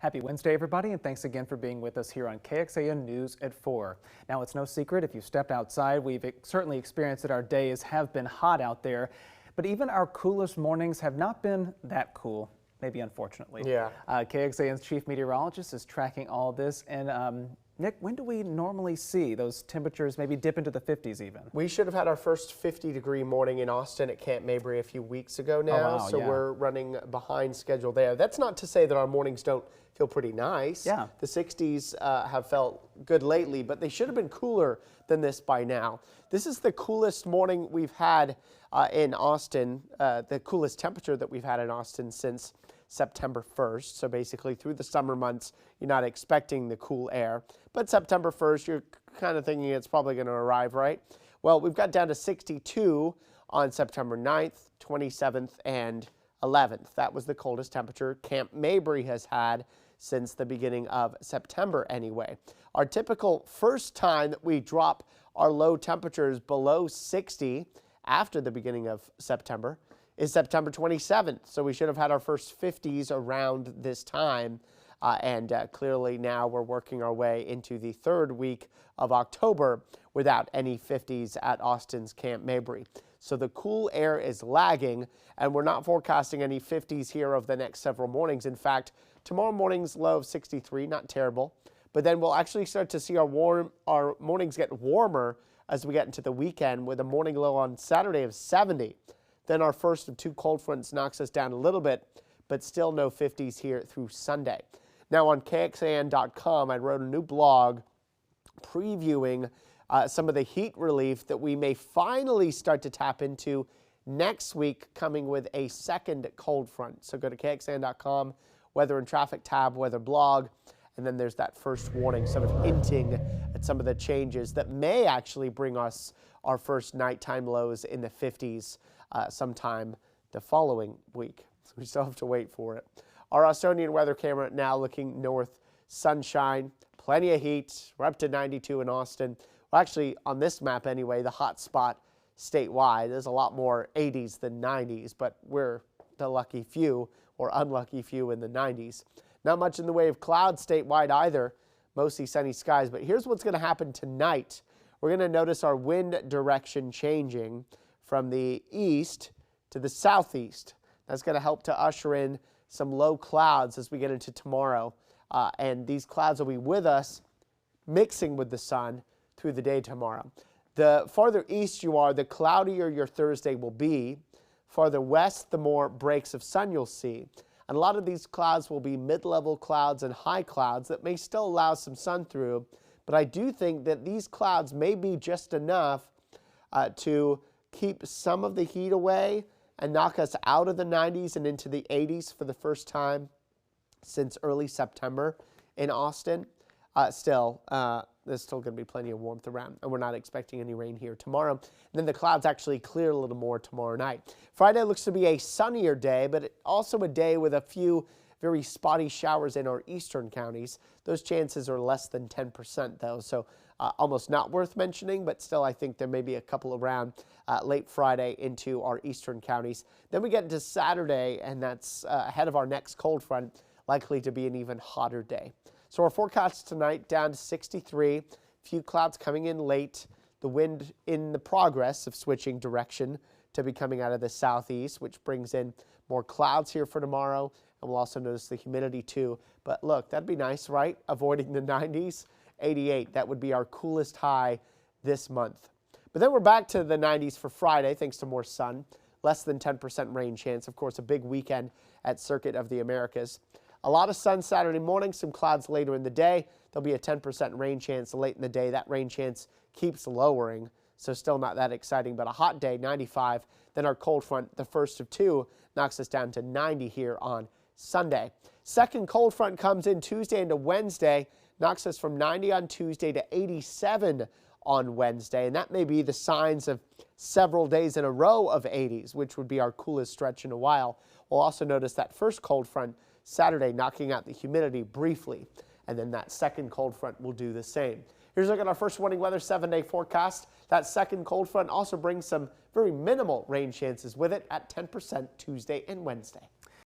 Happy Wednesday, everybody, and thanks again for being with us here on KXAN News at 4. Now, it's no secret if you stepped outside, we've certainly experienced that our days have been hot out there, but even our coolest mornings have not been that cool, maybe unfortunately. Yeah. KXAN's chief meteorologist is tracking all this, and Nick, when do we normally see those temperatures maybe dip into the 50s even? We should have had our first 50-degree morning in Austin at Camp Mabry a few weeks ago now, wow, so yeah. We're running behind schedule there. That's not to say that our mornings don't feel pretty nice. Yeah. The 60s have felt good lately, but they should have been cooler than this by now. This is the coolest morning we've had in Austin, the coolest temperature that we've had in Austin since September 1st. So basically through the summer months, you're not expecting the cool air. But September 1st, you're kind of thinking it's probably going to arrive, right? Well, we've got down to 62 on September 9th, 27th, and 11th. That was the coldest temperature Camp Mabry has had since the beginning of September anyway. Our typical first time that we drop our low temperatures below 60 after the beginning of September is September 27th. So we should have had our first 50s around this time. Clearly now we're working our way into the third week of October without any 50s at Austin's Camp Mabry. So the cool air is lagging, and we're not forecasting any 50s here over the next several mornings. In fact, tomorrow morning's low of 63, not terrible. But then we'll actually start to see our mornings get warmer as we get into the weekend with a morning low on Saturday of 70. Then our first of two cold fronts knocks us down a little bit, but still no 50s here through Sunday. Now on KXAN.com, I wrote a new blog previewing some of the heat relief that we may finally start to tap into next week, coming with a second cold front. So go to KXAN.com, weather and traffic tab, weather blog, and then there's that first warning sort of hinting at some of the changes that may actually bring us our first nighttime lows in the 50s sometime the following week. So we still have to wait for it. Our Austonian weather camera now looking north, sunshine, plenty of heat. We're up to 92 in Austin. Well, actually, on this map anyway, the hot spot statewide. There's a lot more 80s than 90s, but we're the lucky few or unlucky few in the 90s. Not much in the way of clouds statewide either. Mostly sunny skies, but here's what's going to happen tonight. We're going to notice our wind direction changing from the east to the southeast. That's going to help to usher in some low clouds as we get into tomorrow. And these clouds will be with us, mixing with the sun through the day tomorrow. The farther east you are, the cloudier your Thursday will be. Farther west, the more breaks of sun you'll see. And a lot of these clouds will be mid-level clouds and high clouds that may still allow some sun through. But I do think that these clouds may be just enough to keep some of the heat away and knock us out of the 90s and into the 80s for the first time since early September in Austin. There's still going to be plenty of warmth around, and we're not expecting any rain here tomorrow. And then the clouds actually clear a little more tomorrow night. Friday looks to be a sunnier day, but also a day with a few very spotty showers in our eastern counties. Those chances are less than 10% though, so almost not worth mentioning, but still I think there may be a couple around late Friday into our eastern counties. Then we get into Saturday, and that's ahead of our next cold front, likely to be an even hotter day. So our forecast tonight down to 63, few clouds coming in late, the wind in the progress of switching direction to be coming out of the southeast, which brings in more clouds here for tomorrow. And we'll also notice the humidity too. But look, that'd be nice, right? Avoiding the 90s, 88. That would be our coolest high this month. But then we're back to the 90s for Friday, thanks to more sun. Less than 10% rain chance. Of course, a big weekend at Circuit of the Americas. A lot of sun Saturday morning, some clouds later in the day. There'll be a 10% rain chance late in the day. That rain chance keeps lowering, so still not that exciting, but a hot day, 95. Then our cold front, the first of two, knocks us down to 90 here on Sunday. Second cold front comes in Tuesday into Wednesday, knocks us from 90 on Tuesday to 87 on Wednesday, and that may be the signs of several days in a row of 80s, which would be our coolest stretch in a while. We'll also notice that first cold front Saturday knocking out the humidity briefly, and then that second cold front will do the same. Here's a look at our first warning weather 7-day forecast. That second cold front also brings some very minimal rain chances with it at 10% Tuesday and Wednesday.